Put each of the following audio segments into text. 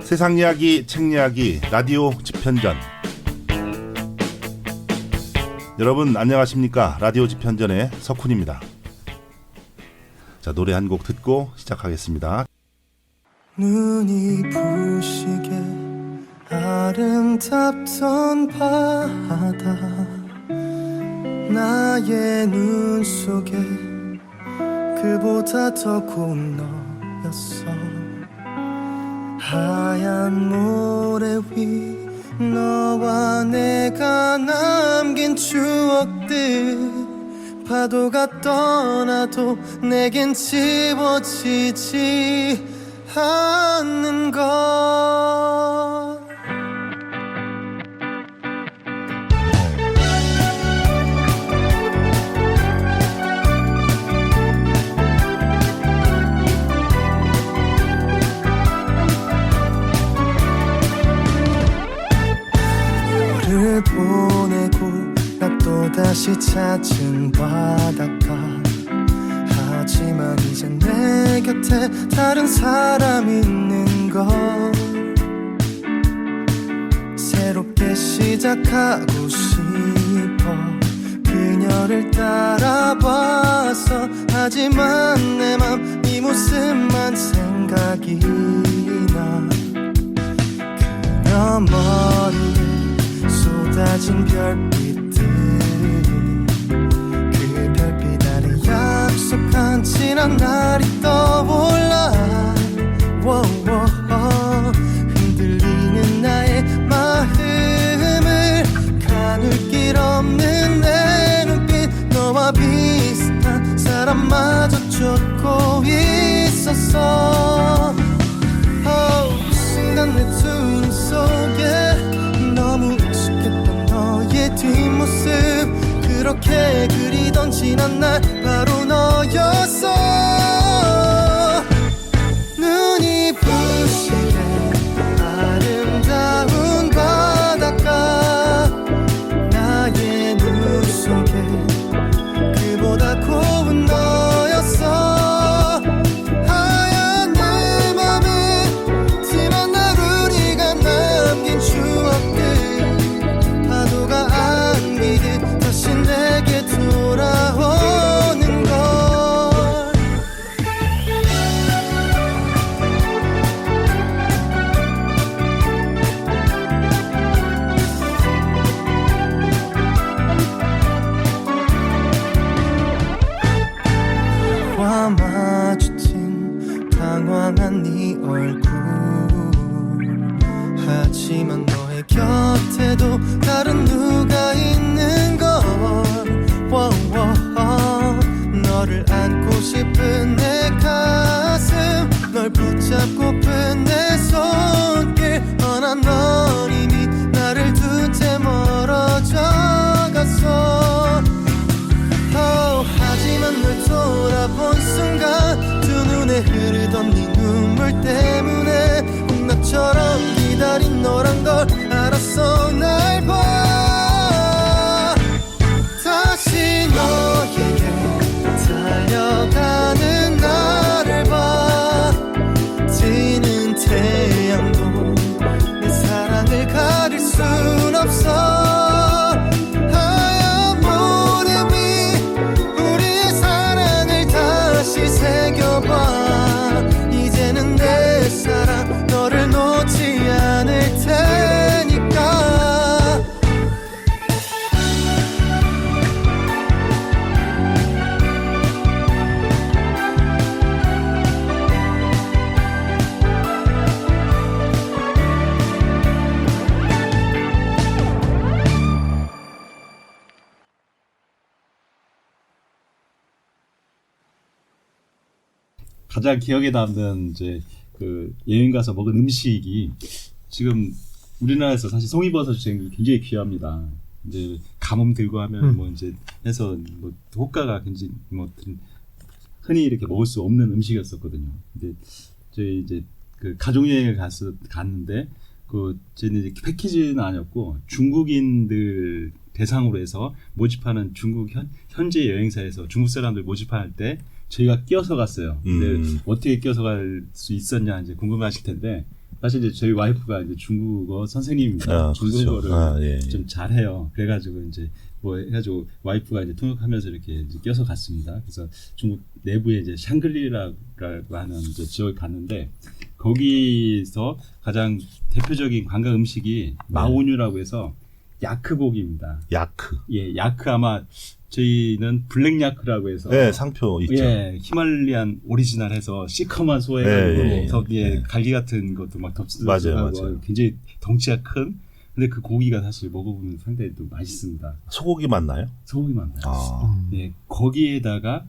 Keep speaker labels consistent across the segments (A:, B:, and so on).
A: 세상 이야기, 책 이야기, 라디오 집현전. 여러분 안녕하십니까? 라디오 집현전의 석훈입니다. 자, 노래 한 곡 듣고 시작하겠습니다.
B: 눈이 부시게 아름답던 바다, 나의 눈 속에 그보다 더 고운 너였어. 하얀 모래 위 너와 내가 남긴 추억들, 파도가 떠나도 내겐 지워지지 않는 것. 너를 보내고 나 또다시 찾은 바닷가. 하지만 이제 내 곁에 다른 사람 있는 걸, 새롭게 시작하고 싶어. 그녀를 따라봤어. 하지만 내 맘 이 모습만 생각이 나. 그녀 머리에 쏟아진 별빛들, 그 별빛 아래 약속한 지난 날이 떠올라. 흔들리는 나의 마음을 가눌 길 없는 내 눈빛, 너와 비슷한 사람마저 쫓고 있었어. 순간 내 두 눈 속에 너무 익숙했던 너의 뒷모습, 그렇게 그리던 지난 날 바로 너였어. 눈이 부시게 아름다운 바닷가, 나의 눈 속에 그보다 고운 너였어. 하얀 내 맘에 지난 날 우리가 남긴 추억들, 파도가 안기듯 다시 내게 돌아오는 걸. 너와 마주친 당황한 네 얼굴, 하지만 너의 곁에도 다른 누가 있는 걸. 너를 안고 싶은 내 가슴, 널 붙잡고픈 내 손길, 넌 이미 나를 둔 채 멀어져 갔어. 하지만 널 돌아본 순간 두 눈에 흐르던 네 눈물 때문에 꼭 나처럼 기다린 너란 걸 알았어. 날 봐, 다시 너에게 달려가는 나를 봐. 지는 태양도 내 사랑을 가릴 순 없어. 하얀 모래 위 우리의 사랑을 다시 새겨봐. 이제는 내 사랑 너를 놓지 않을 테니까.
C: 가장 기억에 남는 이제 그 여행 가서 먹은 음식이, 지금 우리나라에서 사실 송이버섯이 굉장히 귀합니다. 이제 가뭄 들고 하면 뭐 이제 해서 뭐 호가가 굉장히 뭐 흔히 이렇게 먹을 수 없는 음식이었었거든요. 근데 저희 이제 그 가족 여행을 갔는데 그 저희는 이제 패키지는 아니었고 중국인들 대상으로 해서 모집하는 중국 현지 여행사에서 중국 사람들 모집할 때 저희가 끼어서 갔어요. 근데 어떻게 끼어서 갈 수 있었냐 이제 궁금하실 텐데, 사실 이제 저희 와이프가 이제 중국어 선생님입니다. 중국어를
A: 그렇죠. 예.
C: 좀 잘해요. 그래가지고 이제 뭐 해가지고 와이프가 이제 통역하면서 이렇게 이제 껴서 갔습니다. 그래서 중국 내부에 이제 샹그리라고 하는 이제 지역에 갔는데 거기서 가장 대표적인 관광 음식이 마오뉴라고 해서 야크 고기입니다.
A: 야크.
C: 예, 야크 아마 저희는 블랙 야크라고 해서
A: 네, 상표 있죠.
C: 예, 히말리안 오리지널해서 시커먼 소에
A: 예, 예.
C: 갈기 같은 것도 막 덮치고
A: 맞아요.
C: 굉장히 덩치가 큰. 근데 그 고기가 사실 먹어보면 상당히 또 맛있습니다.
A: 소고기 맞나요?
C: 소고기 많아요.
A: 아.
C: 네, 거기에다가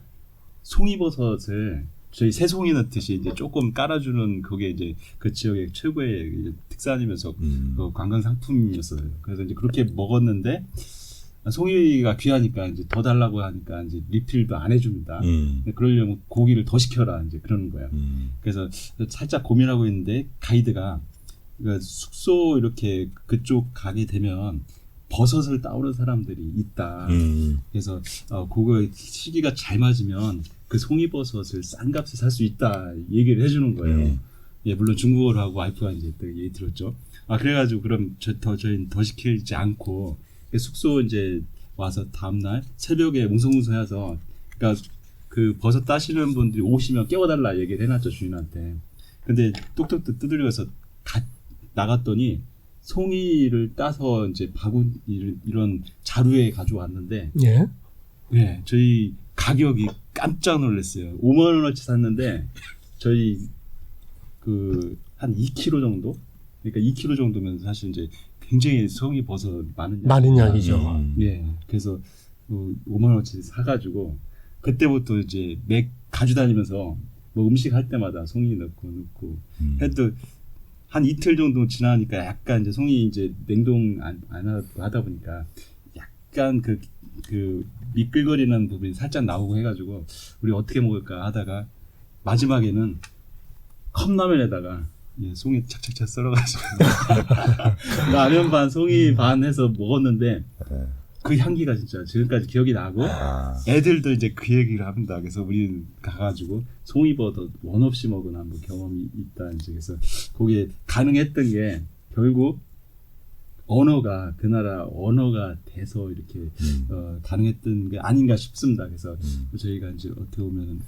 C: 송이버섯을 저희 새송이 넣듯이 이제 조금 깔아주는 그게 이제 그 지역의 최고의 이제 특산이면서 그 관광 상품이었어요. 그래서 이제 그렇게 먹었는데 송이가 귀하니까 이제 더 달라고 하니까 이제 리필도 안 해줍니다. 그러려면 고기를 더 시켜라 이제 그러는 거야. 그래서 살짝 고민하고 있는데 가이드가 그러니까 숙소 이렇게 그쪽 가게 되면 버섯을 따오는 사람들이 있다. 그래서 그거 시기가 잘 맞으면 그 송이버섯을 싼 값에 살 수 있다 얘기를 해주는 거예요. 예, 물론 중국어로 하고 와이프가 이제 또 얘기 들었죠. 그래가지고 그럼 저희는 더 시키지 않고 숙소 이제 와서 다음날 새벽에 뭉성뭉성해서 그러니까 그 버섯 따시는 분들이 오시면 깨워달라 얘기를 해놨죠 주인한테. 근데 뚝뚝 두드려서 나갔더니 송이를 따서 이제 바구니 이런 자루에 가져왔는데
D: 예.
C: 네, 저희 가격이 깜짝 놀랐어요. 5만 원어치 샀는데 저희 그 한 2kg 정도? 그러니까 2kg 정도면 사실 이제 굉장히 송이 버섯 많은
D: 양이죠.
C: 예, 그래서 5만 원어치 사가지고 그때부터 이제 가져다니면서 뭐 음식 할 때마다 송이 넣고 해도 한 이틀 정도 지나니까 약간 이제 송이 이제 냉동 안 하다 보니까 약간 그 미끌거리는 부분이 살짝 나오고 해가지고 우리 어떻게 먹을까 하다가 마지막에는 컵라면에다가 송이 착착착 썰어가지고 라면 반 송이 반 해서 먹었는데 그 향기가 진짜 지금까지 기억이 나고 애들도 이제 그 얘기를 합니다. 그래서 우리는 가가지고 송이버섯 원 없이 먹은 한번 경험이 있다. 이제 그래서 거기에 가능했던 게 결국 언어가 그 나라 언어가 돼서 이렇게 가능했던 게 아닌가 싶습니다. 그래서 저희가 이제 어떻게 보면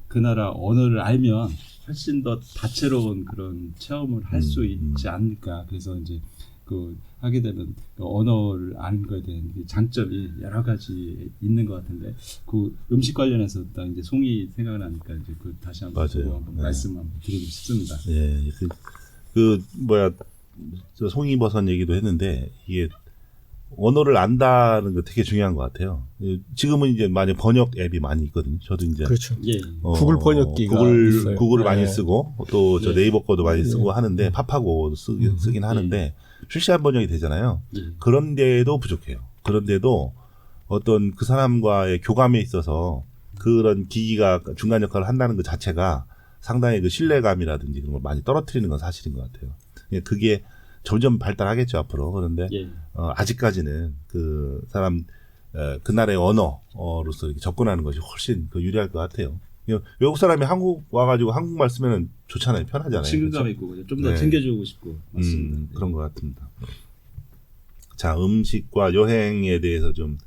C: 그 나라 언어를 알면 훨씬 더 다채로운 그런 체험을 할 수 있지 않을까. 그래서 이제 하게 되면 언어를 아는 거에 대한 장점이 여러 가지 있는 것 같은데 그 음식 관련해서 딱 이제 송이 생각나니까 이제 다시 한번 말씀 한번 드리고 싶습니다.
A: 예, 저 송이버섯 얘기도 했는데 이게 언어를 안다는 거 되게 중요한 것 같아요. 지금은 이제 많이 번역 앱이 많이 있거든요. 저도 이제
D: 그렇죠.
C: 예.
D: 구글 번역기가 있어요.
A: 구글을 많이 쓰고 또 저
C: 네.
A: 네이버 거도 많이 쓰고 하는데 팝하고 쓰긴 하는데 실시간 번역이 되잖아요. 그런데도 부족해요. 그런데도 어떤 그 사람과의 교감에 있어서 그런 기기가 중간 역할을 한다는 것 자체가 상당히 그 신뢰감이라든지 그런 걸 많이 떨어뜨리는 건 사실인 것 같아요. 그게 점점 발달하겠죠 앞으로. 그런데 아직까지는 그 사람 그 나라의 언어로서 이렇게 접근하는 것이 훨씬 유리할 것 같아요. 외국 사람이 한국 와가지고 한국말 쓰면은 좋잖아요, 편하잖아요.
C: 친근감
A: 그렇죠?
C: 있고 좀 더 챙겨주고 싶고 맞습니다.
A: 그런 것 같습니다. 자, 음식과 여행에 대해서 좀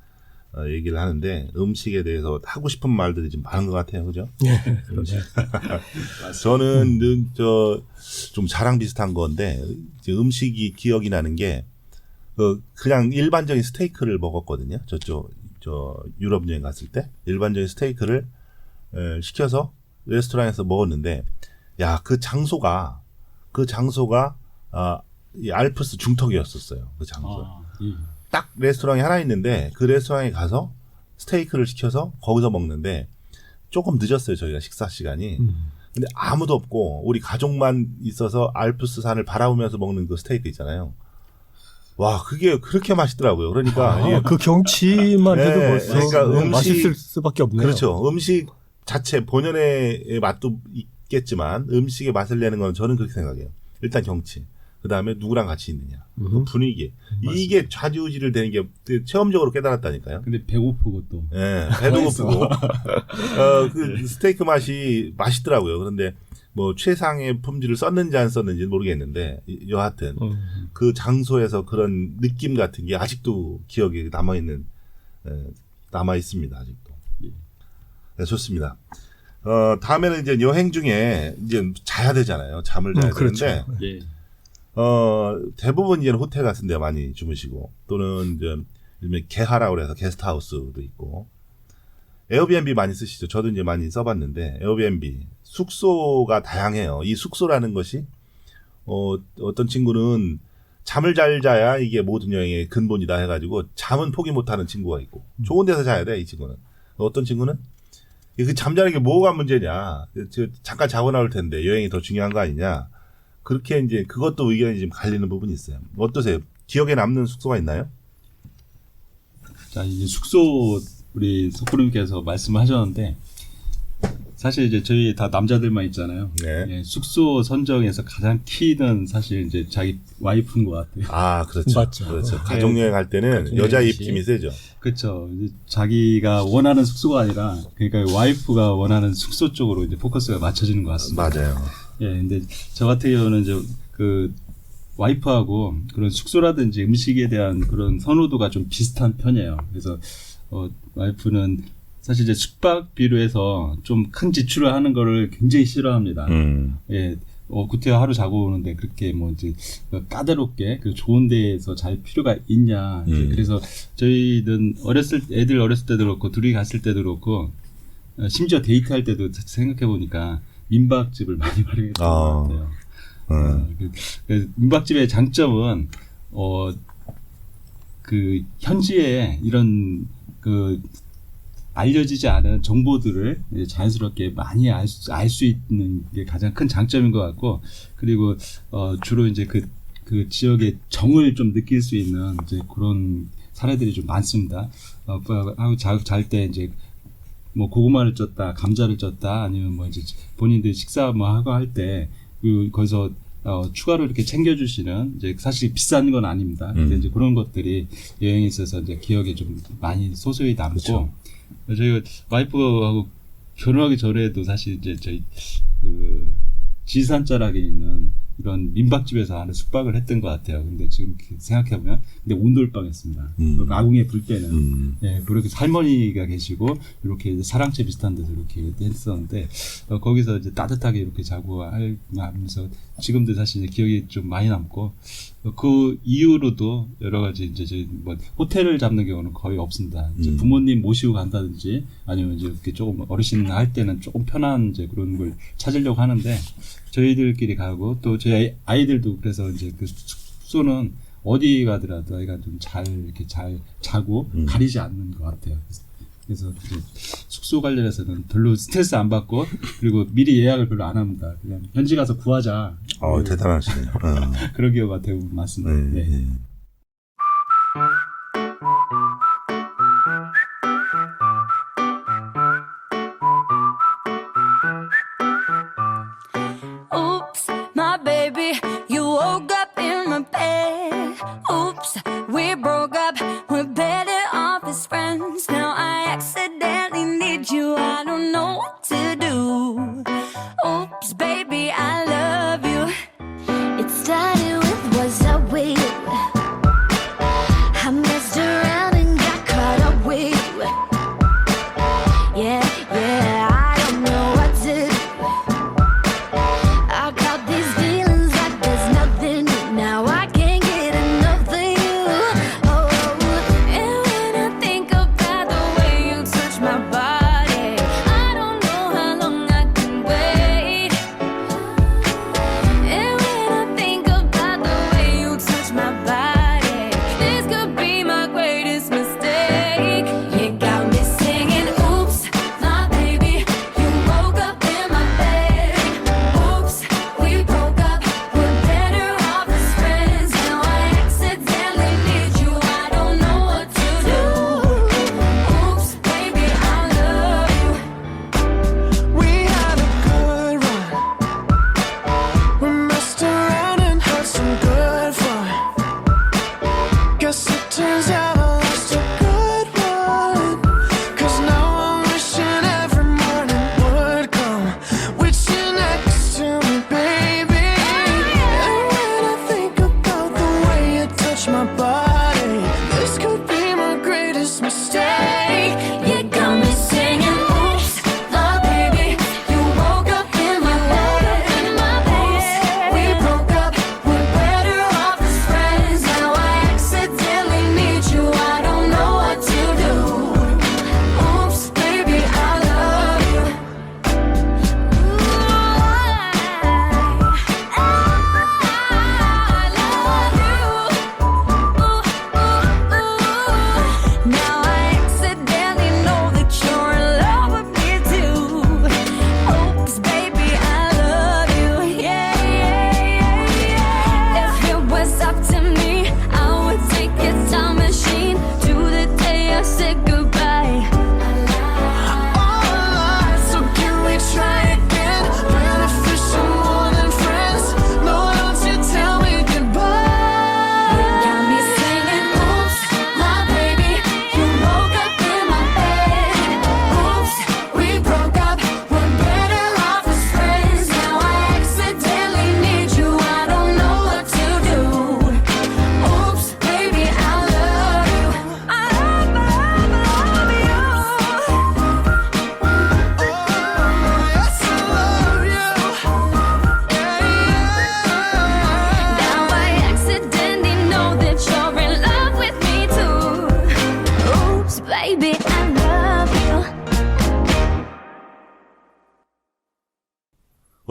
A: 얘기를 하는데 음식에 대해서 하고 싶은 말들이 좀 많은 것 같아요, 그죠?
D: 예.
A: 저는 좀 자랑 비슷한 건데 이제 음식이 기억이 나는 게 그냥 일반적인 스테이크를 먹었거든요. 저 유럽 여행 갔을 때 일반적인 스테이크를 시켜서 레스토랑에서 먹었는데 그 장소가 이 알프스 중턱이었었어요. 그 장소. 딱 레스토랑이 하나 있는데 그 레스토랑에 가서 스테이크를 시켜서 거기서 먹는데 조금 늦었어요. 저희가 식사 시간이. 근데 아무도 없고 우리 가족만 있어서 알프스 산을 바라보면서 먹는 그 스테이크 있잖아요. 와, 그게 그렇게 맛있더라고요. 그러니까
D: 그 경치만 해도
A: 네,
D: 벌써
A: 그러니까
D: 맛있을 수밖에 없네요.
A: 그렇죠. 음식 자체 본연의 맛도 있겠지만 음식의 맛을 내는 건 저는 그렇게 생각해요. 일단 경치. 그 다음에 누구랑 같이 있느냐, 그 분위기. 이게 좌지우지를 되는 게 체험적으로 깨달았다니까요.
C: 근데 배고프고 또.
A: 예, 배도 고프고. 그 스테이크 맛이 맛있더라고요. 그런데 뭐 최상의 품질을 썼는지 안 썼는지는 모르겠는데 여하튼 그 장소에서 그런 느낌 같은 게 아직도 기억에 남아 있습니다. 아직도. 네, 좋습니다. 다음에는 이제 여행 중에 이제 자야 되잖아요. 잠을 자야
D: 그렇죠.
A: 되는데
C: 예.
A: 대부분 이제 호텔 같은 데 많이 주무시고 또는 이제 요즘에 개하라고 해서 게스트하우스도 있고 에어비앤비 많이 쓰시죠. 저도 이제 많이 써봤는데 에어비앤비 숙소가 다양해요. 이 숙소라는 것이 어떤 친구는 잠을 잘 자야 이게 모든 여행의 근본이다 해가지고 잠은 포기 못하는 친구가 있고 좋은 데서 자야 돼 이 친구는. 어떤 친구는 그 잠자는 게 뭐가 문제냐. 잠깐 자고 나올 텐데 여행이 더 중요한 거 아니냐. 그렇게 이제 그것도 의견이 좀 갈리는 부분이 있어요. 어떠세요? 기억에 남는 숙소가 있나요?
C: 자, 이제 숙소 우리 석구님께서 말씀하셨는데 사실 이제 저희 다 남자들만 있잖아요.
A: 네.
C: 예, 숙소 선정에서 가장 키는 사실 이제 자기 와이프인 것 같아요.
A: 아, 그렇죠.
D: 맞죠.
A: 그렇죠. 가족여행 할 때는 여자 입김이 세죠.
C: 그렇죠. 이제 자기가 원하는 숙소가 아니라 그러니까 와이프가 원하는 숙소 쪽으로 이제 포커스가 맞춰지는 것 같습니다.
A: 맞아요.
C: 예, 근데 저 같은 경우는 이제 그 와이프하고 그런 숙소라든지 음식에 대한 그런 선호도가 좀 비슷한 편이에요. 그래서 와이프는 사실 이제 숙박비로 해서 좀 큰 지출을 하는 거를 굉장히 싫어합니다. 예, 구태여 하루 자고 오는데 그렇게 뭐 이제 까다롭게 그 좋은 데에서 잘 필요가 있냐. 이제 그래서 저희는 애들 어렸을 때도 그렇고 둘이 갔을 때도 그렇고 심지어 데이트할 때도 생각해 보니까 민박집을 많이 활용했던 것 같아요. 그 민박집의 장점은 그 현지에 이런 그 알려지지 않은 정보들을 자연스럽게 많이 알 수 있는 게 가장 큰 장점인 것 같고, 그리고 주로 이제 그 지역의 정을 좀 느낄 수 있는 이제 그런 사례들이 좀 많습니다. 하고 잘 때 이제 뭐 고구마를 쪘다, 감자를 쪘다, 아니면 뭐 이제 본인들 식사 뭐 하고 할 때 거기서 추가로 이렇게 챙겨주시는 이제 사실 비싼 건 아닙니다. 근데 이제 그런 것들이 여행에 있어서 이제 기억에 좀 많이 소소히 남고. 그쵸. 저희가 와이프하고 결혼하기 전에도 사실 이제 저희 그 지산 자락에 있는 이런 민박집에서 하는 숙박을 했던 것 같아요. 근데 지금 생각해보면, 근데 온돌방이었습니다. 아궁이에 불 때는. 예, 그렇게 할머니가 계시고, 이렇게 사랑채 비슷한 데서 이렇게 했었는데, 거기서 이제 따뜻하게 이렇게 자고 하면서, 지금도 사실 이제 기억이 좀 많이 남고, 그 이후로도 여러 가지 이제 저희 뭐 호텔을 잡는 경우는 거의 없습니다. 이제 부모님 모시고 간다든지, 아니면 이제 이렇게 조금 어르신 할 때는 조금 편한 이제 그런 걸 찾으려고 하는데, 저희들끼리 가고 또 저희 아이들도 그래서 이제 그 숙소는 어디 가더라도 아이가 좀 이렇게 잘 자고 가리지 않는 것 같아요. 그래서 이제 숙소 관련해서는 별로 스트레스 안 받고 그리고 미리 예약을 별로 안 합니다. 그냥 현지 가서 구하자.
A: 대단하시네요.
C: 그런 경우가 대부분 많습니다. 네.
E: Oops, my baby, you woke up in my bed. Oops, we broke up, we're better off as friends. Now I accidentally need you, I don't know what to do. Oops, baby, I love you. It started with was I with?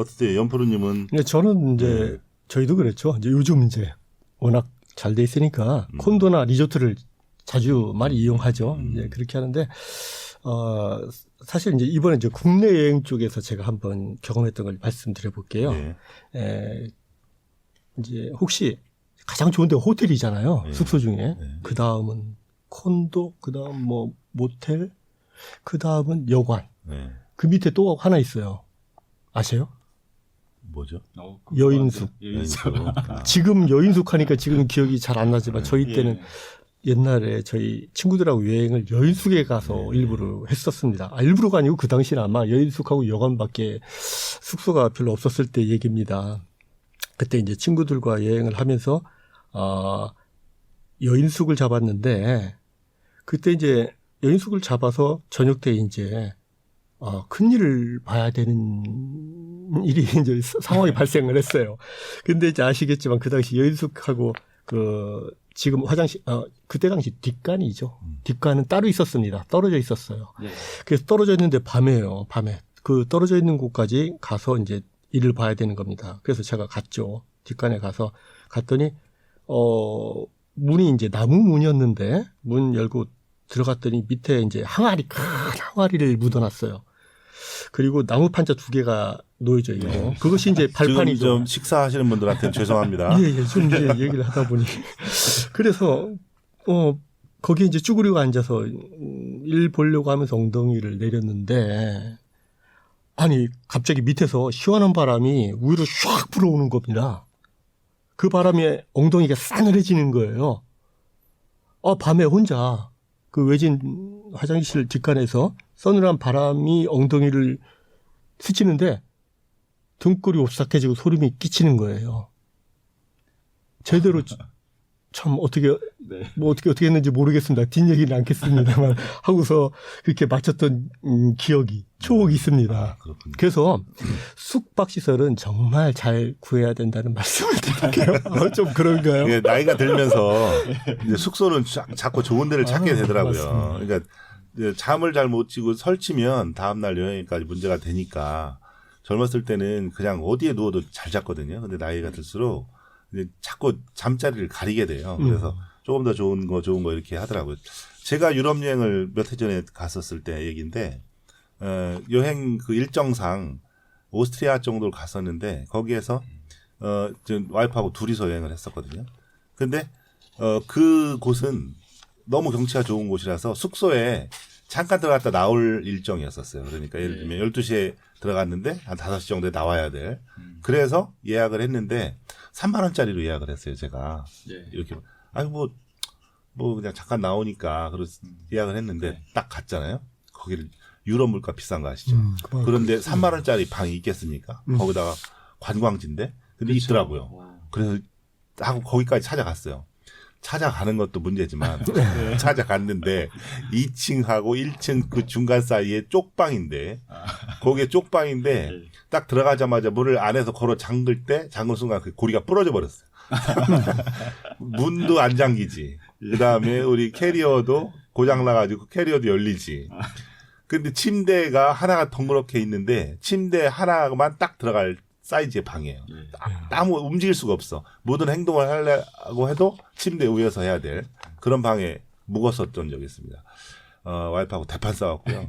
A: 어떠세요? 연프로님은
D: 근데 저는 이제 저희도 그랬죠. 이제 요즘 이제 워낙 잘 돼 있으니까 콘도나 리조트를 자주 많이 이용하죠. 이제 그렇게 하는데 사실 이제 이번에 이제 국내 여행 쪽에서 제가 한번 경험했던 걸 말씀드려 볼게요.
A: 네.
D: 이제 혹시 가장 좋은 데가 호텔이잖아요.
A: 네.
D: 숙소 중에.
A: 네.
D: 그 다음은 콘도, 그 다음 뭐 모텔, 그 다음은 여관.
A: 네.
D: 그 밑에 또 하나 있어요. 아세요?
A: 뭐죠?
D: 여인숙.
C: 여인숙.
D: 지금 여인숙 하니까 지금 기억이 잘 안 나지만 저희 때는 옛날에 저희 친구들하고 여행을 여인숙에 가서 일부러 했었습니다. 일부러가 아니고 그 당시는 아마 여인숙하고 여관밖에 숙소가 별로 없었을 때 얘기입니다. 그때 이제 친구들과 여행을 하면서 여인숙을 잡았는데 그때 이제 여인숙을 잡아서 저녁 때 이제 큰 일을 봐야 되는 일이 이제 상황이 발생을 했어요. 근데 이제 아시겠지만 그 당시 여인숙하고 지금 화장실, 그때 당시 뒷간이죠. 뒷간은 따로 있었습니다. 떨어져 있었어요.
C: 네.
D: 그래서 떨어져 있는데 밤에요. 밤에. 그 떨어져 있는 곳까지 가서 이제 일을 봐야 되는 겁니다. 그래서 제가 갔죠. 뒷간에 가서 갔더니, 문이 이제 나무 문이었는데 문 열고 들어갔더니 밑에 이제 큰 항아리를 묻어놨어요. 그리고 나무 판자 2개가 놓여져 있고 그것이 이제 발판이죠.
A: 지금 좀 식사하시는 분들한테는 죄송합니다.
D: 예, 좀 이제 얘기를 하다 보니 그래서 거기에 이제 쭈그리고 앉아서 일 보려고 하면서 엉덩이를 내렸는데 아니 갑자기 밑에서 시원한 바람이 위로 쫙 불어오는 겁니다. 그 바람에 엉덩이가 싸늘해지는 거예요. 밤에 혼자 그 외진 화장실 뒷간에서 서늘한 바람이 엉덩이를 스치는데 등골이 오싹해지고 소름이 끼치는 거예요. 제대로 참 어떻게 어떻게 했는지 모르겠습니다. 뒷얘기는 않겠습니다만 하고서 그렇게 마쳤던 추억이 있습니다.
A: 그렇군요.
D: 그래서 숙박시설은 정말 잘 구해야 된다는 말씀을 드릴게요. 좀 그런가요?
A: 이게 나이가 들면서 이제 숙소는 자꾸 좋은 데를 찾게 되더라고요.
D: 맞습니다.
A: 그러니까 이제 잠을 잘 못 자고 설치면 다음날 여행까지 문제가 되니까 젊었을 때는 그냥 어디에 누워도 잘 잤거든요. 근데 나이가 들수록 이제 자꾸 잠자리를 가리게 돼요. 그래서 조금 더 좋은 거 이렇게 하더라고요. 제가 유럽 여행을 몇 해 전에 갔었을 때 얘기인데, 여행 그 일정상 오스트리아 정도를 갔었는데, 거기에서, 와이프하고 둘이서 여행을 했었거든요. 근데, 그 곳은 너무 경치가 좋은 곳이라서 숙소에 잠깐 들어갔다 나올 일정이었었어요. 그러니까 예를 들면 12시에 들어갔는데 한 5시 정도에 나와야 돼. 그래서 예약을 했는데 3만 원짜리로 예약을 했어요, 제가. 이렇게. 아니, 뭐 그냥 잠깐 나오니까 그래서 예약을 했는데 딱 갔잖아요. 거기를 유럽 물가 비싼 거 아시죠? 그런데 3만 원짜리 방이 있겠습니까? 거기다가 관광지인데. 근데 있더라고요. 그래서 하고 거기까지 찾아갔어요. 찾아가는 것도 문제지만 찾아갔는데 2층하고 1층 그 중간 사이에 쪽방인데 거기에 쪽방인데 딱 들어가자마자 문을 안에서 걸어 잠글 순간 그 고리가 부러져 버렸어요. 문도 안 잠기지. 그다음에 우리 캐리어도 고장 나가지고 캐리어도 열리지. 근데 침대가 하나가 덩그렇게 있는데 침대 하나만 딱 들어갈 사이즈의 방이에요. 아무 움직일 수가 없어. 모든 행동을 하려고 해도 침대 위에서 해야 될 그런 방에 묵었었던 적이 있습니다. 와이프하고 대판 싸웠고요.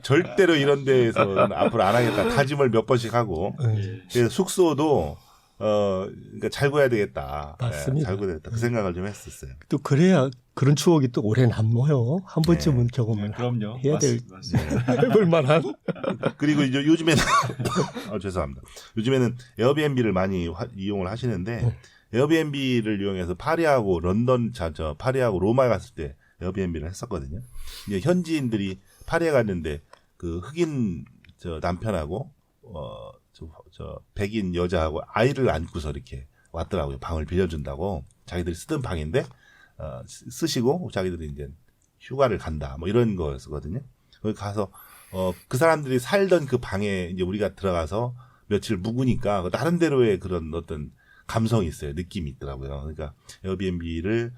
A: 절대로 이런 데에서는 앞으로 안 하겠다. 다짐을 몇 번씩 하고. 그래서 숙소도 그러니까 잘 구해야 되겠다.
D: 맞습니다.
A: 잘 구해야 되겠다. 그 생각을 좀 했었어요.
D: 또 그래야 그런 추억이 또 오래 남아요. 한 번쯤은 경험을
C: 그럼요.
D: 해야 될
C: 맞습니다.
D: 해볼 만한.
A: 그리고 이제 요즘에는 죄송합니다. 요즘에는 에어비앤비를 많이 이용을 하시는데 에어비앤비를 이용해서 파리하고 파리하고 로마에 갔을 때 에어비앤비를 했었거든요. 이제 현지인들이 파리에 갔는데 그 흑인 남편하고 백인 여자하고 아이를 안고서 이렇게 왔더라고요. 방을 빌려준다고. 자기들이 쓰던 방인데 쓰시고 자기들이 이제 휴가를 간다. 뭐 이런 거였거든요. 거기 가서 그 사람들이 살던 그 방에 이제 우리가 들어가서 며칠 묵으니까 나름대로의 그런 어떤 감성이 있어요. 느낌이 있더라고요. 그러니까 에어비앤비를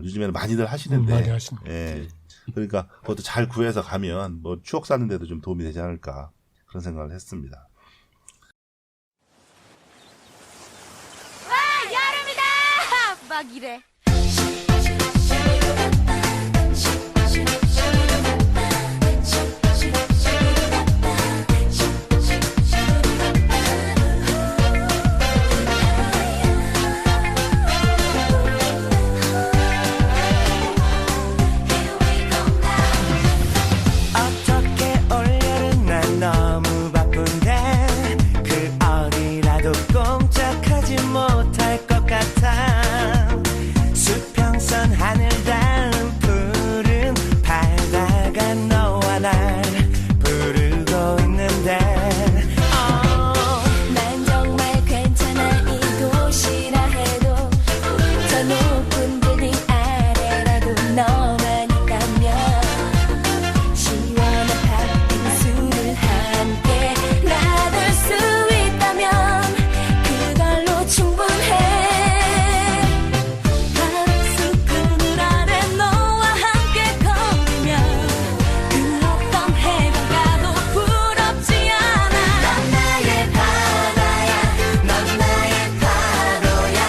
A: 요즘에는 많이들 하시는데,
D: 많이 하십니다.
A: 예. 그러니까 그것도 잘 구해서 가면 뭐 추억 쌓는 데도 좀 도움이 되지 않을까 그런 생각을 했습니다.
E: 대박이래.
B: 어떻게 올여름 난 너무 바쁜데 그 어디라도 꼼짝하지 못할 것 같아. 수평선 하늘 닿은 푸른 바다가 너와 날 부르고 있는데
E: 난 정말 괜찮아 이 도시라 해도 저 높은 빌딩 아래라도 너만 있다면 시원한 팥빙수를 함께 나눌 수 있다면 그걸로 충분해. 파란색 그늘 아래 너와 함께 걸으면 그 어떤 해가 가도 부럽지 않아. 넌 나의 바다야 넌 나의 파도야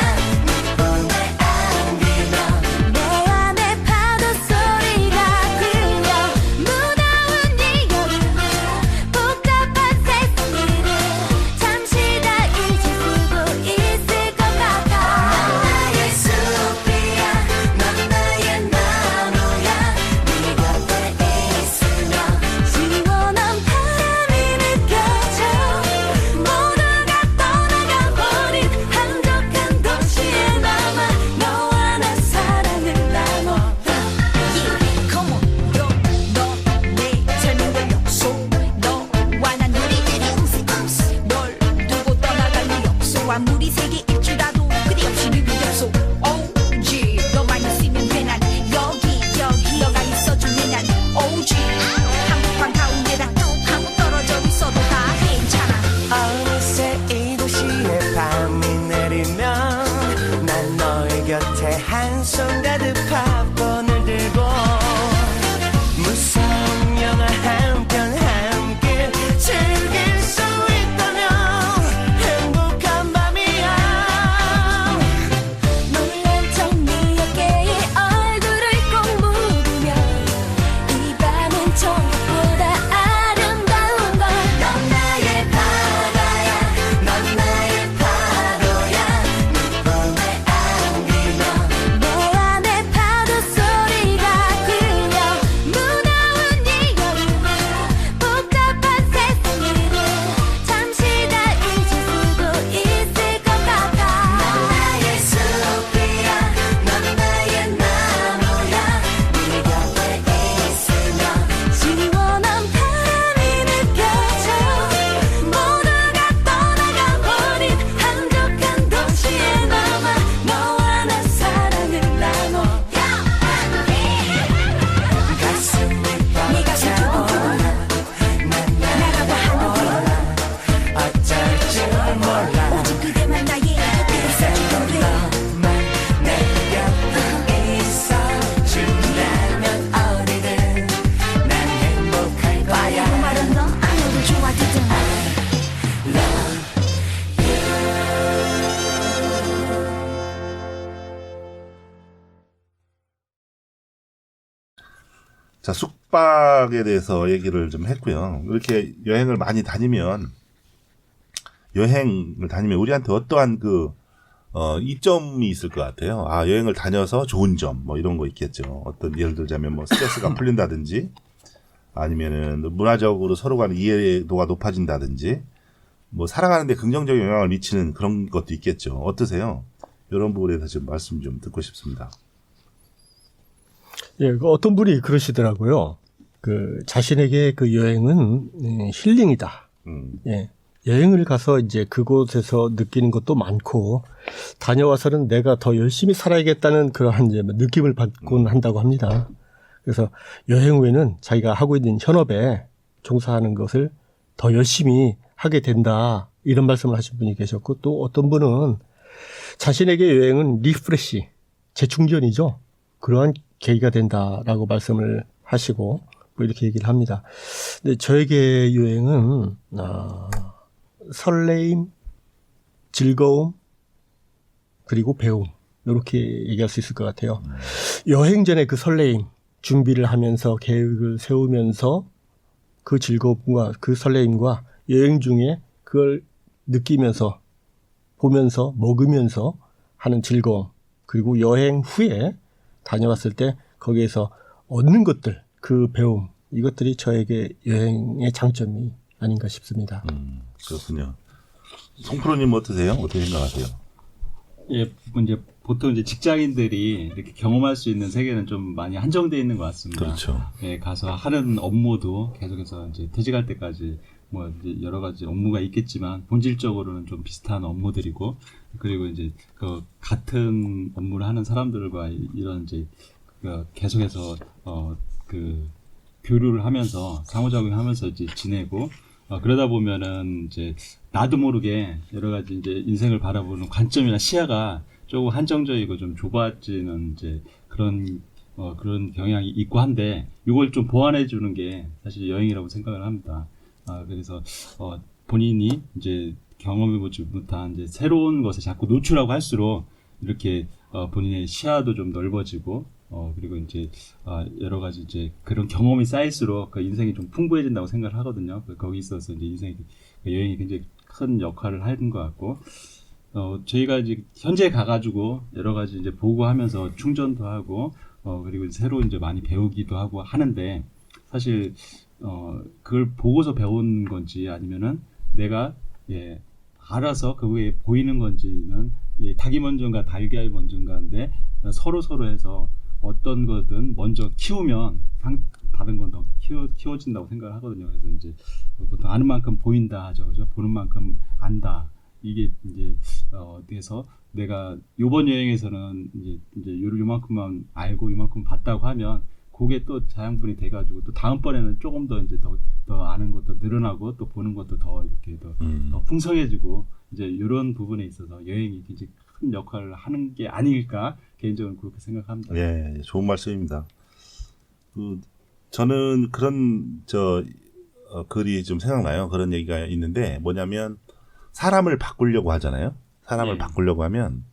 E: 네 품에 안기며 내 안에 파도 소리가 들려. 무더운 이 여름 복잡한 세상 일을 잠시 다 잊을 수도 있을 것 같아. 넌 나의 숲이야 넌 나의 나무야 네 곁에 있으며 시원한 바람이 느껴져. 모두가 떠나가버린 한적한 도시에 남아 너와 나 사랑을 나눠. Come on, 너내 삶의 요소. 너와 난 우리들이 음새 널 두고 떠나갈 리 없어. 아무리 세계일주라도 그리 없이 의미 없어. OG 너만 있으면 돼. 난 여기 너가 있어주면 난 OG. 한복판 가운데다 뚝 하고 떨어져 있어도 다 괜찮아.
B: 어느새 이 도시에 밤이 내리면 난 너의 곁에 한 손 가득 팝콘을 들고 무서운 영화 한 편 함께 즐길 수 있다면 행복한 밤이야.
E: 놀란 척 네 어깨에 얼굴을 꼭 묻으면 이 밤은 천국보다 아름다운 걸. 넌 나의 바다야 넌 나의 파도야 네 품에 안기며 내 안에 파도 소리가 들려. 무더운 이 여름 복잡한 세상 일을 잠시 다 잊을 수도 있을 것 같아. 넌 나의 숲이야 넌 나의 나무야 네 곁에 있으며 시원한 바람이 느껴져. 모두가 떠나가버린 한적한 도시에 남아 너와 나 사랑을 나눠.
B: 가슴이
E: 네 가슴 두근두근 날아와 하늘을
B: 어쩔 줄 몰라.
E: 오직 그대만 나의 곁에 있어주면 돼.
B: 너만 내 곁에 있어준다면 어디든 난 행복할 거야.
E: 그 말은 너 아무도 좋아지든
A: 자, 숙박에 대해서 얘기를 좀 했고요. 이렇게 여행을 많이 다니면 우리한테 어떠한 이점이 있을 것 같아요. 아, 여행을 다녀서 좋은 점, 뭐 이런 거 있겠죠. 어떤, 예를 들자면 뭐 스트레스가 풀린다든지, 아니면은 문화적으로 서로 간의 이해도가 높아진다든지, 뭐 살아가는데 긍정적인 영향을 미치는 그런 것도 있겠죠. 어떠세요? 이런 부분에 대해서 좀 말씀 좀 듣고 싶습니다.
D: 예, 그 어떤 분이 그러시더라고요. 그 자신에게 그 여행은 힐링이다. 예. 여행을 가서 이제 그곳에서 느끼는 것도 많고 다녀와서는 내가 더 열심히 살아야겠다는 그러한 이제 느낌을 받곤 한다고 합니다. 그래서 여행 후에는 자기가 하고 있는 현업에 종사하는 것을 더 열심히 하게 된다. 이런 말씀을 하신 분이 계셨고 또 어떤 분은 자신에게 여행은 리프레시, 재충전이죠. 그러한 계기가 된다라고 말씀을 하시고 뭐 이렇게 얘기를 합니다. 근데 저에게 여행은 설레임, 즐거움, 그리고 배움 이렇게 얘기할 수 있을 것 같아요. 여행 전에 그 설레임, 준비를 하면서 계획을 세우면서 그 즐거움과 그 설레임과 여행 중에 그걸 느끼면서 보면서 먹으면서 하는 즐거움, 그리고 여행 후에 다녀왔을 때 거기에서 얻는 것들, 그 배움, 이것들이 저에게 여행의 장점이 아닌가 싶습니다.
A: 그렇군요. 송프로님 어떠세요? 어떻게 생각하세요?
C: 예, 이제 보통 이제 직장인들이 이렇게 경험할 수 있는 세계는 좀 많이 한정되어 있는 것 같습니다.
A: 그렇죠.
C: 예, 가서 하는 업무도 계속해서 이제 퇴직할 때까지 뭐 이제 여러 가지 업무가 있겠지만 본질적으로는 좀 비슷한 업무들이고, 그리고 이제 그 같은 업무를 하는 사람들과 이런 이제 그 계속해서 그 교류를 하면서 상호작용하면서 이제 지내고, 그러다 보면은 이제 나도 모르게 여러 가지 이제 인생을 바라보는 관점이나 시야가 조금 한정적이고 좀 좁아지는 이제 그런 경향이 있고 한데, 이걸 좀 보완해 주는 게 사실 여행이라고 생각을 합니다. 그래서 본인이 이제 경험해보지 못한 이제 새로운 것에 자꾸 노출하고 할수록 이렇게 본인의 시야도 좀 넓어지고, 그리고 이제 여러 가지 이제 그런 경험이 쌓일수록 그 인생이 좀 풍부해진다고 생각을 하거든요. 거기 있어서 이제 인생이, 여행이 굉장히 큰 역할을 하는 것 같고, 저희가 이제 현재 가가지고 여러 가지 이제 보고 하면서 충전도 하고, 그리고 새로 이제 많이 배우기도 하고 하는데, 사실 그걸 보고서 배운 건지 아니면은 내가 알아서 그 외에 보이는 건지는 닭이 먼저인가 달걀이 먼저인가인데, 서로 해서 어떤 거든 먼저 키우면 다른 건 더 키워진다고 생각을 하거든요. 그래서 이제 보통 아는 만큼 보인다 하죠. 그죠? 보는 만큼 안다. 이게 이제 어디에서 내가 요번 여행에서는 이제 요만큼만 알고 요만큼 봤다고 하면, 그게 또 자양분이 돼가지고 또 다음번에는 조금 더 이제 더 아는 것도 늘어나고 또 보는 것도 더 이렇게 더 풍성해지고, 이제 이런 부분에 있어서 여행이 굉장히 큰 역할을 하는 게 아닐까, 개인적으로 그렇게 생각합니다.
A: 예, 좋은 말씀입니다. 저는 그런 글이 좀 생각나요. 그런 얘기가 있는데, 뭐냐면 사람을 바꾸려고 하잖아요. 사람을 바꾸려고 하면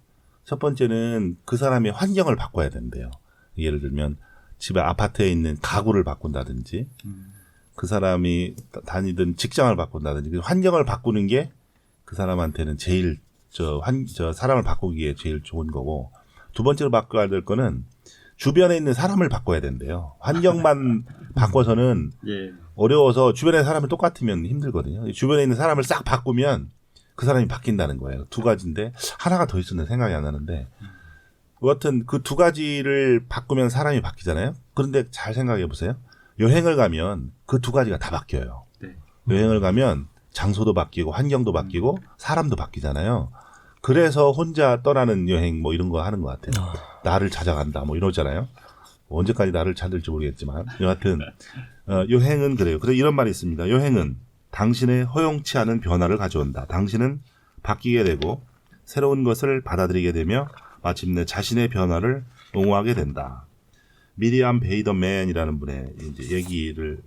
A: 첫 번째는 그 사람의 환경을 바꿔야 된대요. 예를 들면 집에 아파트에 있는 가구를 바꾼다든지, 그 사람이 다니던 직장을 바꾼다든지, 그 환경을 바꾸는 게 그 사람한테는 제일 사람을 바꾸기에 제일 좋은 거고, 두 번째로 바꿔야 될 거는 주변에 있는 사람을 바꿔야 된대요. 환경만 바꿔서는 어려워서 주변의 사람이 똑같으면 힘들거든요. 주변에 있는 사람을 싹 바꾸면 그 사람이 바뀐다는 거예요. 두 가지인데 하나가 더 있었는데 생각이 안 나는데, 여하튼 그 두 가지를 바꾸면 사람이 바뀌잖아요. 그런데 잘 생각해 보세요. 여행을 가면 그 두 가지가 다 바뀌어요.
C: 네.
A: 여행을 가면 장소도 바뀌고 환경도 바뀌고 사람도 바뀌잖아요. 그래서 혼자 떠나는 여행 뭐 이런 거 하는 것 같아요. 나를 찾아간다 뭐 이러잖아요. 언제까지 나를 찾을지 모르겠지만 여하튼 여행은 그래요. 그래서 이런 말이 있습니다. 여행은 당신의 허용치 않은 변화를 가져온다. 당신은 바뀌게 되고 새로운 것을 받아들이게 되며 마침내 자신의 변화를 옹호하게 된다. 미리암 베이더맨이라는 분의 이제 얘기를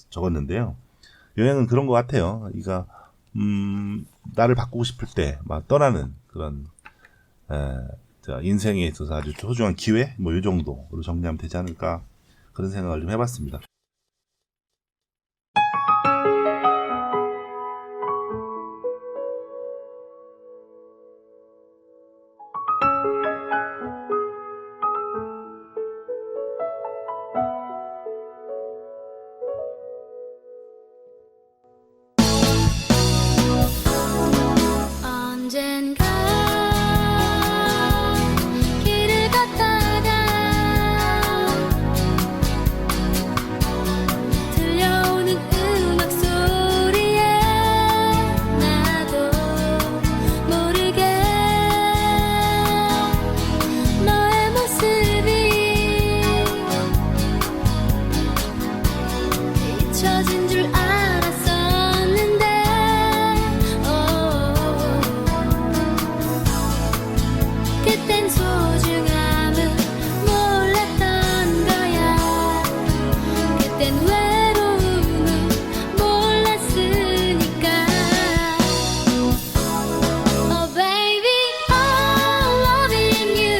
A: 적었는데요. 여행은 그런 것 같아요. 그러니까 나를 바꾸고 싶을 때 막 떠나는 그런 인생에 있어서 아주 소중한 기회, 뭐 이 정도로 정리하면 되지 않을까, 그런 생각을 좀 해봤습니다.
E: 언젠가 길을 걷다가 들려오는 음악 소리에 나도 모르게 너의 모습이 잊혀진 줄 알았었는데, 그땐 소중함을 몰랐던 거야. 그땐 외로움을 몰랐으니까. Oh baby, oh loving you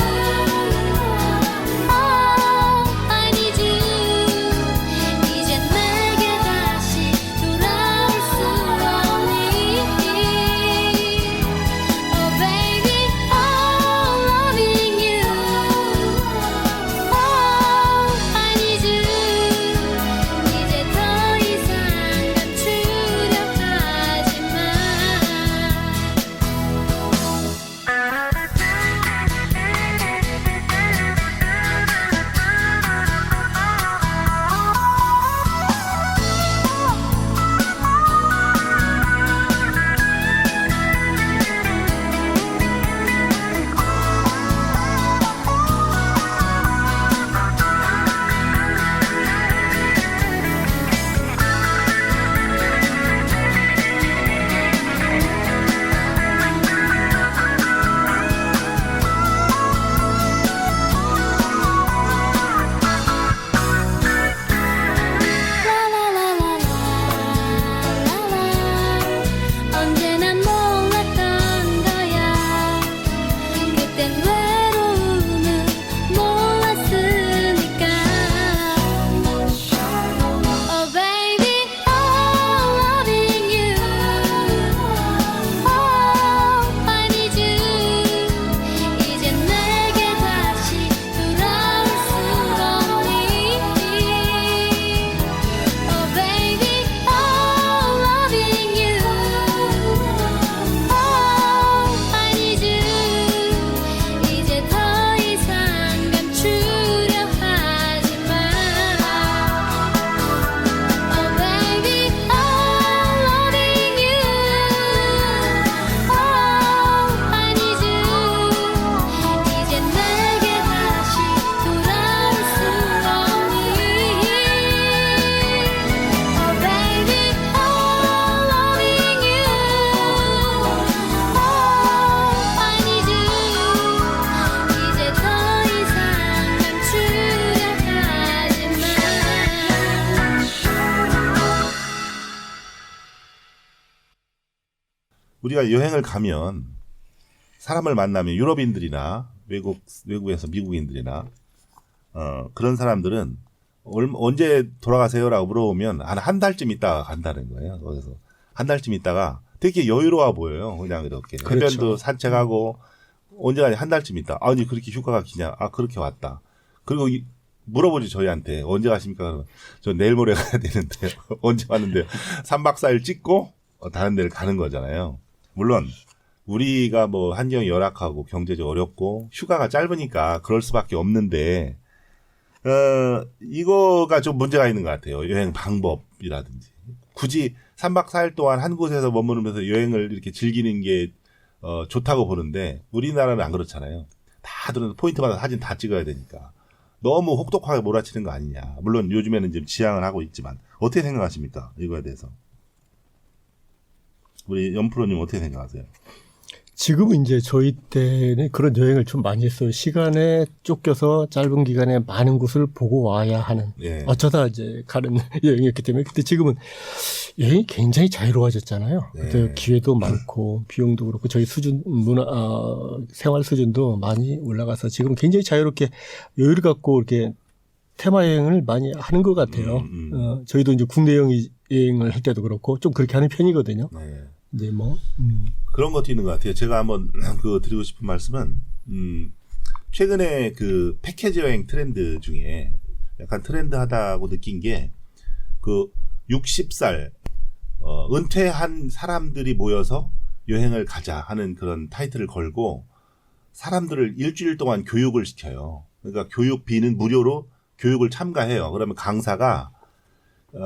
A: 우리가 여행을 가면 사람을 만나면 유럽인들이나 외국에서 미국인들이나 그런 사람들은 언제 돌아가세요라고 물어보면 한 달쯤 있다가 간다는 거예요. 그래서 한 달쯤 있다가 되게 여유로워 보여요. 그냥 이렇게
D: 그렇죠.
A: 해변도 산책하고 언제 가냐 한 달쯤 있다. 아니 그렇게 휴가가 기냐? 아 그렇게 왔다. 그리고 물어보지 저희한테 언제 가십니까? 그러면 저 내일 모레 가야 되는데 언제 왔는데 3박 4일 찍고 다른 데를 가는 거잖아요. 물론 우리가 뭐 환경이 열악하고 경제적 어렵고 휴가가 짧으니까 그럴 수밖에 없는데 이거가 좀 문제가 있는 것 같아요. 여행 방법이라든지 굳이 3박 4일 동안 한 곳에서 머무르면서 여행을 이렇게 즐기는 게 좋다고 보는데 우리나라는 안 그렇잖아요. 다들 포인트마다 사진 다 찍어야 되니까 너무 혹독하게 몰아치는 거 아니냐. 물론 요즘에는 좀 지양을 하고 있지만 어떻게 생각하십니까? 이거에 대해서 우리 연프로님 어떻게 생각하세요?
D: 지금은 이제 저희 때는 그런 여행을 좀 많이 했어요. 시간에 쫓겨서 짧은 기간에 많은 곳을 보고 와야 하는
A: 예.
D: 어쩌다 이제 가는 여행이었기 때문에 근데 지금은 여행이 굉장히 자유로워졌잖아요.
A: 네.
D: 그래서 기회도 많고 비용도 그렇고 저희 수준 생활 수준도 많이 올라가서 지금 굉장히 자유롭게 여유를 갖고 이렇게 테마 여행을 많이 하는 것 같아요. 저희도 이제 국내 여행을 할 때도 그렇고 좀 그렇게 하는 편이거든요.
A: 네.
D: 이제 뭐
A: 그런 것도 있는 것 같아요. 제가 한번 드리고 싶은 말씀은 최근에 그 패키지 여행 트렌드 중에 약간 트렌드하다고 느낀 게 그 60살 은퇴한 사람들이 모여서 여행을 가자 하는 그런 타이틀을 걸고 사람들을 일주일 동안 교육을 시켜요. 그러니까 교육비는 무료로 교육을 참가해요. 그러면 강사가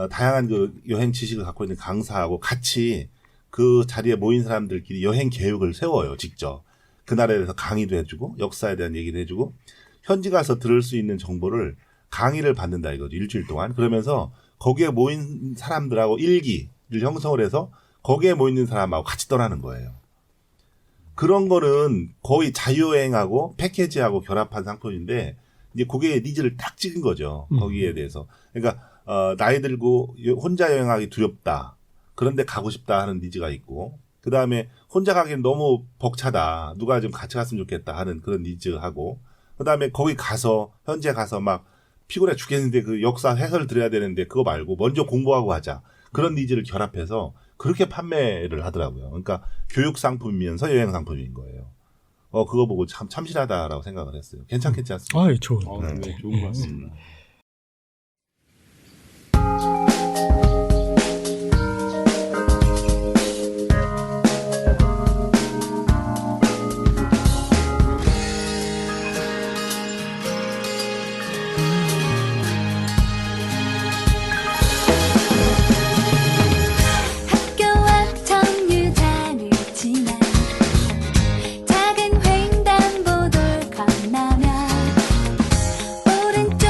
A: 다양한 그 여행 지식을 갖고 있는 강사하고 같이 그 자리에 모인 사람들끼리 여행 계획을 세워요, 직접. 그 나라에 대해서 강의도 해주고, 역사에 대한 얘기도 해주고, 현지 가서 들을 수 있는 정보를 강의를 받는다 이거죠, 일주일 동안. 그러면서 거기에 모인 사람들하고 일기를 형성을 해서 거기에 모이는 사람하고 같이 떠나는 거예요. 그런 거는 거의 자유여행하고 패키지하고 결합한 상품인데, 이제 고객의 니즈를 딱 찍은 거죠, 거기에 대해서. 그러니까, 나이 들고 혼자 여행하기 두렵다. 그런데 가고 싶다 하는 니즈가 있고 그 다음에 혼자 가기엔 너무 벅차다. 누가 좀 같이 갔으면 좋겠다 하는 그런 니즈하고 그 다음에 거기 가서 현재 가서 막 피곤해 죽겠는데 그 역사 해설 들어야 되는데 그거 말고 먼저 공부하고 하자. 그런 니즈를 결합해서 그렇게 판매를 하더라고요. 그러니까 교육 상품이면서 여행 상품인 거예요. 그거 보고 참 참신하다라고 생각을 했어요. 괜찮겠지 않습니까?
D: 아, 좋은.
C: 네, 좋은 것 같습니다.
E: 학교와 정류장을 지나 작은 횡단보도를 건너면 오른쪽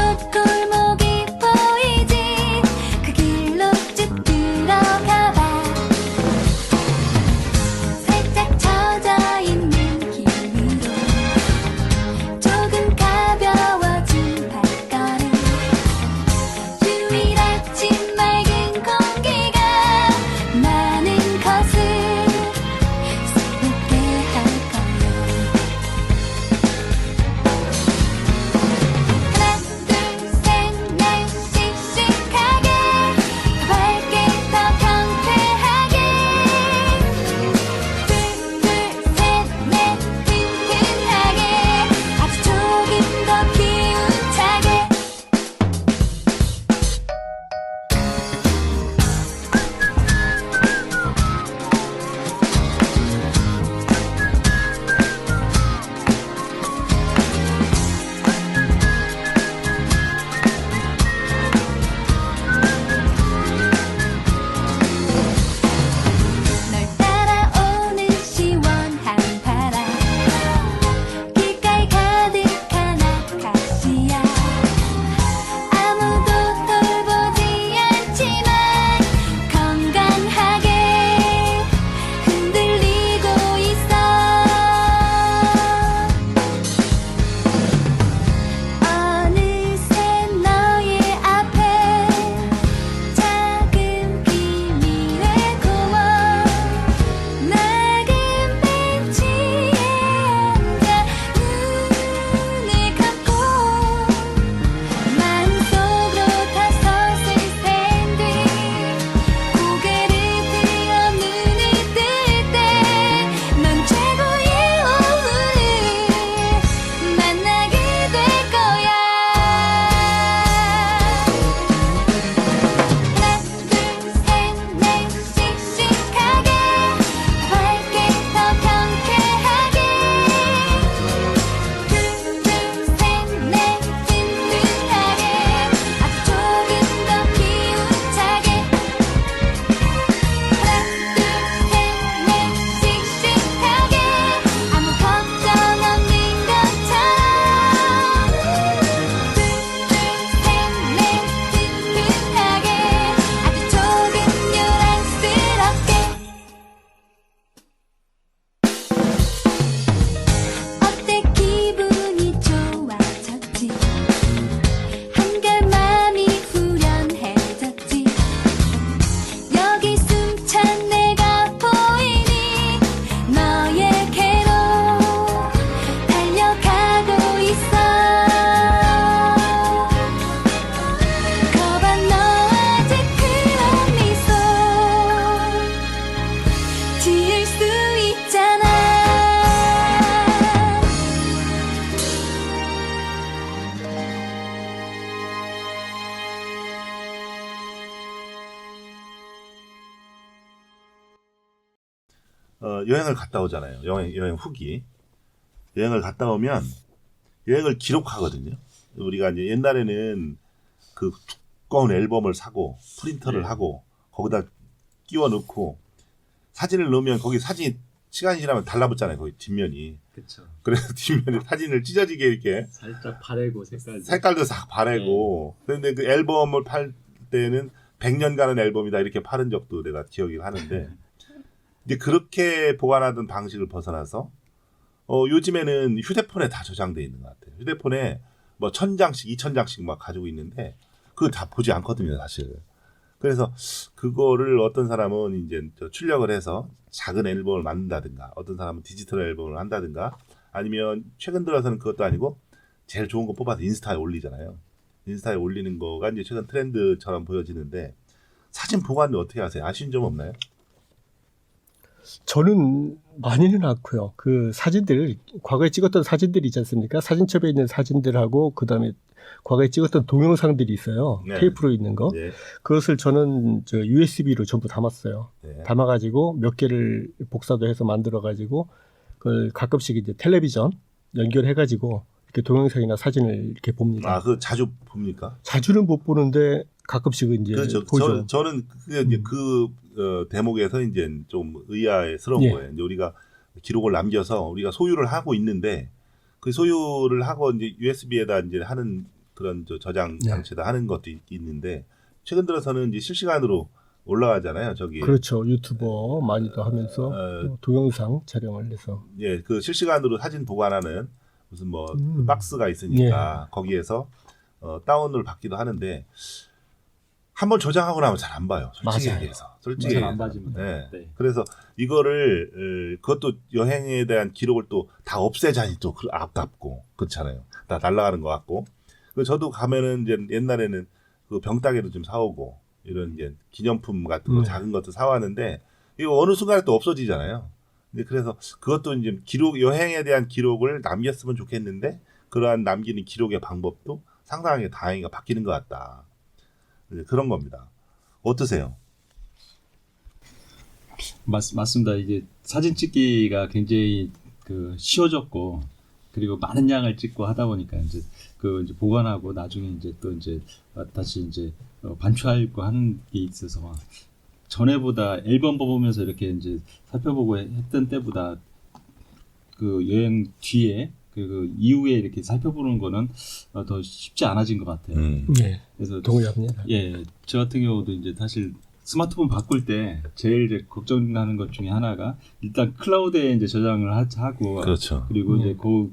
A: 여행을 갔다 오잖아요. 여행 후기. 여행을 갔다 오면 여행을 기록하거든요. 우리가 이제 옛날에는 그 두꺼운 앨범을 사고 프린터를 하고 거기다 끼워 넣고 사진을 넣으면 거기 사진이 시간이 지나면 달라붙잖아요. 거기 뒷면이.
C: 그렇죠.
A: 그래서 뒷면에 사진을 찢어지게 이렇게
C: 살짝 바래고
A: 색깔도 싹 바래고. 그런데 그 앨범을 팔 때는 100년간의 앨범이다 이렇게 팔은 적도 내가 기억이 하는데 이제 그렇게 보관하던 방식을 벗어나서 요즘에는 휴대폰에 다 저장돼 있는 것 같아요. 휴대폰에 뭐 1000장씩 2000장씩 막 가지고 있는데 그거 다 보지 않거든요, 사실. 그래서 그거를 어떤 사람은 이제 출력을 해서 작은 앨범을 만든다든가, 어떤 사람은 디지털 앨범을 한다든가, 아니면 최근 들어서는 그것도 아니고 제일 좋은 거 뽑아서 인스타에 올리잖아요. 인스타에 올리는 거가 이제 최근 트렌드처럼 보여지는데 사진 보관은 어떻게 하세요? 아쉬운 점 없나요?
D: 저는 많이는 않고요. 그 사진들, 과거에 찍었던 사진들이 있지 않습니까? 사진첩에 있는 사진들하고 그다음에 과거에 찍었던 동영상들이 있어요.
A: 네.
D: 테이프로 있는 거.
A: 네.
D: 그것을 저는 USB로 전부 담았어요.
A: 네.
D: 담아가지고 몇 개를 복사도 해서 만들어가지고 그걸 가끔씩 이제 텔레비전 연결해가지고 이렇게 동영상이나 사진을 이렇게 봅니다.
A: 아, 그 자주 봅니까?
D: 자주는 못 보는데 가끔씩 이제
A: 그렇죠.
D: 보죠.
A: 저는 그 대목에서 이제 좀 의아스러운
D: 예.
A: 거예요. 이제 우리가 기록을 남겨서 우리가 소유를 하고 있는데 그 소유를 하고 이제 USB에다 이제 하는 그런 저장
D: 네.
A: 장치에다 하는 것도 있는데 최근 들어서는 이제 실시간으로 올라가잖아요. 저기
D: 그렇죠. 유튜버 많이도 하면서 동영상 촬영을 해서.
A: 예, 그 실시간으로 사진 보관하는 무슨 뭐 박스가 있으니까 거기에서 다운을 받기도 하는데 한번 저장하고 나면 잘 안 봐요. 솔직히
D: 맞아요.
A: 얘기해서. 솔직히
C: 잘 안
A: 얘기해서.
C: 봐집니다.
A: 네.
C: 네.
A: 그래서 이거를 그것도 여행에 대한 기록을 또 다 없애자니 또 아깝고 그렇잖아요. 다 날아가는 것 같고. 그 저도 가면은 이제 옛날에는 그 병따개도 좀 사오고 이런 이제 기념품 같은 거 작은 것도 사왔는데 이거 어느 순간에 또 없어지잖아요. 근데 그래서 그것도 이제 기록 여행에 대한 기록을 남겼으면 좋겠는데 그러한 남기는 기록의 방법도 상당하게 다양하게 바뀌는 것 같다. 그런 겁니다. 어떠세요?
C: 맞습니다. 이게 사진 찍기가 굉장히 쉬워졌고 그리고 많은 양을 찍고 하다 보니까 이제 보관하고 나중에 이제 또 이제 다시 이제 반추하고 하는 게 있어서 전에보다 앨범 보면서 이렇게 이제 살펴보고 했던 때보다 그 여행 뒤에 그 이후에 이렇게 살펴보는 거는 더 쉽지 않아진 것 같아요.
D: 네.
C: 그래서
D: 동의합니다.
C: 예, 저 같은 경우도 이제 사실 스마트폰 바꿀 때 제일 이제 걱정하는 것 중에 하나가 일단 클라우드에 이제 저장을 하고
A: 그렇죠.
C: 그리고 이제 그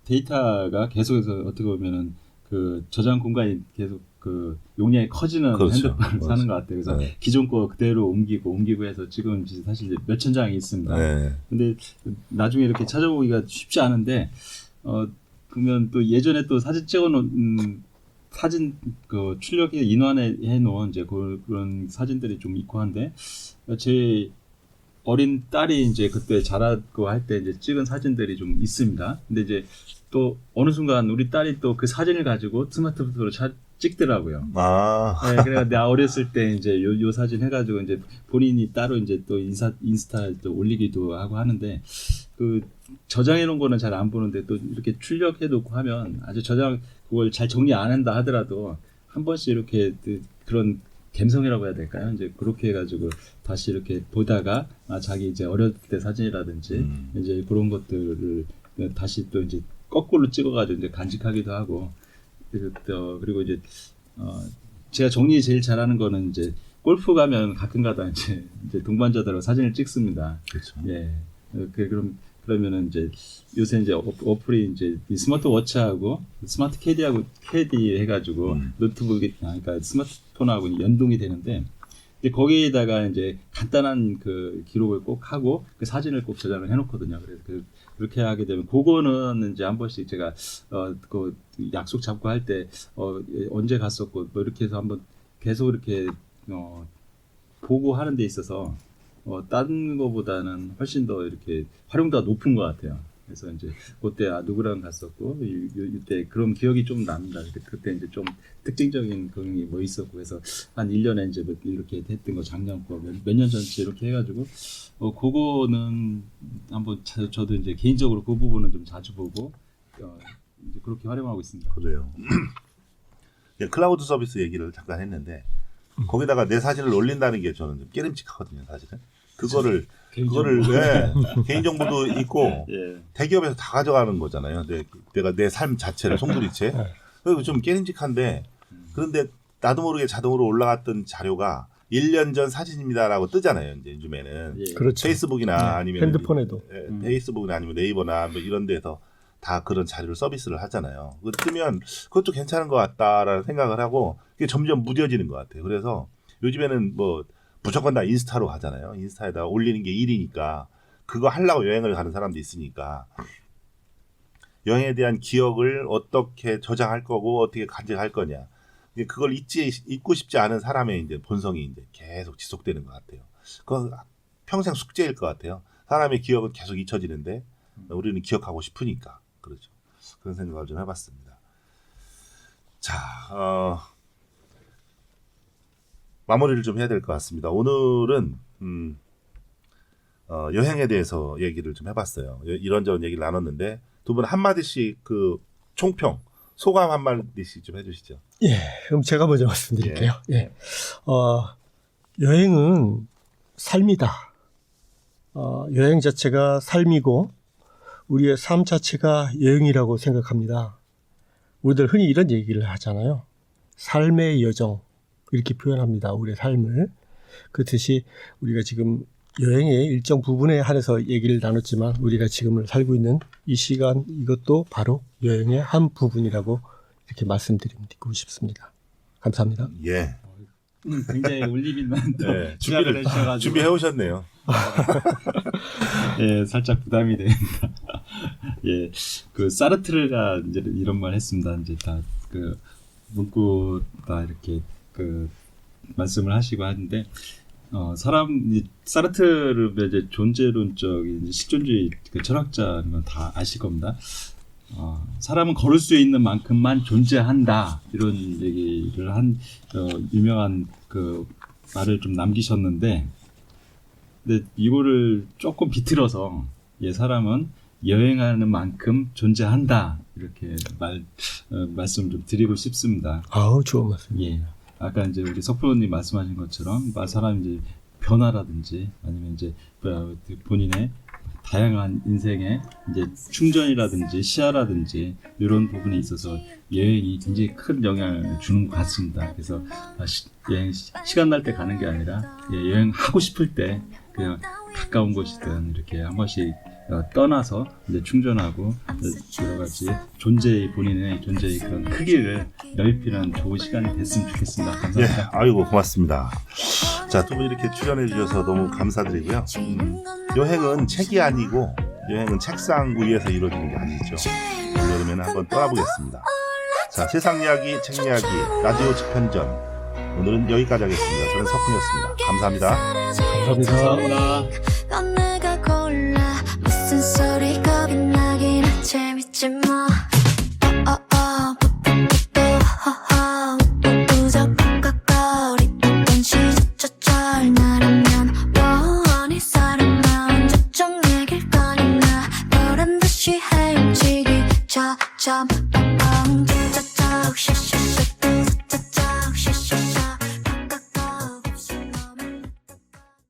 C: 데이터가 계속해서 어떻게 보면은 그 저장 공간이 계속 그 용량이 커지는
A: 그렇죠.
C: 핸드폰을 사는 것 같아요. 그래서
A: 네.
C: 기존 거 그대로 옮기고 해서 지금 사실 이제 몇천 장이 있습니다.
A: 네.
C: 근데 나중에 이렇게 찾아보기가 쉽지 않은데 그러면 또 예전에 또 사진 찍어놓은 사진 그 출력해 인화해 놓은 이제 그런 사진들이 좀 있고 한데 제 어린 딸이 이제 그때 자라고 할 때 이제 찍은 사진들이 좀 있습니다. 근데 이제 또 어느 순간 우리 딸이 또 그 사진을 가지고 스마트폰으로 찍더라고요.
A: 아.
C: 네, 그래가 내가 어렸을 때 이제 요 사진 해가지고 이제 본인이 따로 이제 또 인스타에 또 올리기도 하고 하는데 그 저장해 놓은 거는 잘 안 보는데 또 이렇게 출력해 놓고 하면 아주 그걸 잘 정리 안 한다 하더라도 한 번씩 이렇게 그런 감성이라고 해야 될까요? 이제 그렇게 해가지고 다시 이렇게 보다가 자기 이제 어렸을 때 사진이라든지 이제 그런 것들을 다시 또 이제 거꾸로 찍어가지고 이제 간직하기도 하고 그리고 이제 제가 정리 제일 잘하는 거는 이제 골프 가면 가끔가다 이제 동반자들하고 사진을 찍습니다.
A: 그렇죠.
C: 예. 그러면은 이제 요새 이제 어플이 이제 이 스마트워치하고 스마트 캐디 해가지고 노트북이 그러니까 스마트폰하고 연동이 되는데 이제 거기에다가 이제 간단한 그 기록을 꼭 하고 그 사진을 꼭 저장을 해놓거든요. 그래서 그렇게 하게 되면 그거는 이제 한 번씩 제가 그 약속 잡고 할 때 언제 갔었고 뭐 이렇게 해서 한번 계속 이렇게 보고 하는 데 있어서 다른 거보다는 훨씬 더 이렇게 활용도가 높은 것 같아요. 그래서 이제 그때 누구랑 갔었고 이때 그런 기억이 좀 납니다. 그때 이제 좀 특징적인 그런 게 뭐 있었고 그래서 한 1년에 이제 뭐 이렇게 했던 거 작년 거 몇 년 전째 이렇게 해가지고 그거는 한번 저도 이제 개인적으로 그 부분은 좀 자주 보고 이제 그렇게 활용하고 있습니다.
A: 그래요. 예, 클라우드 서비스 얘기를 잠깐 했는데 거기다가 내 사진을 올린다는 게 저는 좀 깨름직하거든요, 사실은. 그거를 예, 개인정보도 있고
C: 예.
A: 대기업에서 다 가져가는 거잖아요. 내가 내 삶 자체를 송두리째. 그리고 좀 깨름직한데 그런데 나도 모르게 자동으로 올라갔던 자료가 1년 전 사진입니다라고 뜨잖아요. 이제 요즘에는
C: 예.
D: 그렇죠.
A: 페이스북이나 아니면
D: 핸드폰에도.
A: 페이스북이나 아니면 네이버나 뭐 이런 데서 다 그런 자료를 서비스를 하잖아요. 그거 뜨면 그것도 괜찮은 것 같다라는 생각을 하고 그게 점점 무뎌지는 것 같아요. 그래서 요즘에는 뭐 무조건 다 인스타로 가잖아요. 인스타에다 올리는 게 일이니까 그거 하려고 여행을 가는 사람도 있으니까 여행에 대한 기억을 어떻게 저장할 거고 어떻게 간직할 거냐. 그걸 잊고 싶지 않은 사람의 이제 본성이 이제 계속 지속되는 것 같아요. 그건 평생 숙제일 것 같아요. 사람의 기억은 계속 잊혀지는데 우리는 기억하고 싶으니까 그렇죠. 그런 생각을 좀 해봤습니다. 자, 마무리를 좀 해야 될 것 같습니다. 오늘은 여행에 대해서 얘기를 좀 해봤어요. 이런저런 얘기를 나눴는데 두 분 한마디씩 그 총평, 소감 한마디씩 좀 해주시죠.
D: 예, 그럼 제가 먼저 말씀드릴게요. 예. 여행은 삶이다. 여행 자체가 삶이고 우리의 삶 자체가 여행이라고 생각합니다. 우리들 흔히 이런 얘기를 하잖아요. 삶의 여정 이렇게 표현합니다. 우리의 삶을. 그렇듯이 우리가 지금 여행의 일정 부분에 한해서 얘기를 나눴지만 우리가 지금을 살고 있는 이 시간 이것도 바로 여행의 한 부분이라고 이렇게 말씀드리고 싶습니다. 감사합니다.
A: 예.
C: 굉장히 울림있는
A: 네,
C: 시작을 해주셔가지고
A: 준비해 오셨네요.
C: 예, 살짝 부담이 됩니다. 예, 그 사르트르가 이제 이런 말 했습니다. 이제 다 그 문구 다 이렇게 그 말씀을 하시고 하는데 사르트르 이제 존재론적인 이제 실존주의 그 철학자는 건 다 아실 겁니다. 사람은 걸을 수 있는 만큼만 존재한다 이런 얘기를 한 유명한 그 말을 좀 남기셨는데, 근데 이거를 조금 비틀어서 사람은 여행하는 만큼 존재한다 이렇게 말씀 좀 드리고 싶습니다.
D: 아우 좋은 말씀.
C: 예, 아까 이제 우리 석프로님 말씀하신 것처럼 사람 이제 변화라든지 아니면 이제 본인의 다양한 인생의 이제 충전이라든지 시야라든지 이런 부분에 있어서 여행이 굉장히 큰 영향을 주는 것 같습니다. 그래서 여행 시간 날 때 가는 게 아니라 여행하고 싶을 때 그냥 가까운 곳이든 이렇게 한 번씩 떠나서 이제 충전하고 여러 가지 본인의 존재의 그런 크기를 넓히는 좋은 시간이 됐으면 좋겠습니다. 감사합니다.
A: 예, 아이고 고맙습니다. 자, 두 분 이렇게 출연해 주셔서 너무 감사드리고요. 여행은 책이 아니고 여행은 책상 위에서 이루어지는 게 아니죠. 그러면 한번 떠나보겠습니다. 자, 세상 이야기, 책 이야기, 라디오 집현전 오늘은 여기까지 하겠습니다. 저는 석훈이었습니다. 감사합니다.
D: 감사합니다.
E: 넌 내가 골라 무슨 소리 겁이 나긴 재밌지 뭐.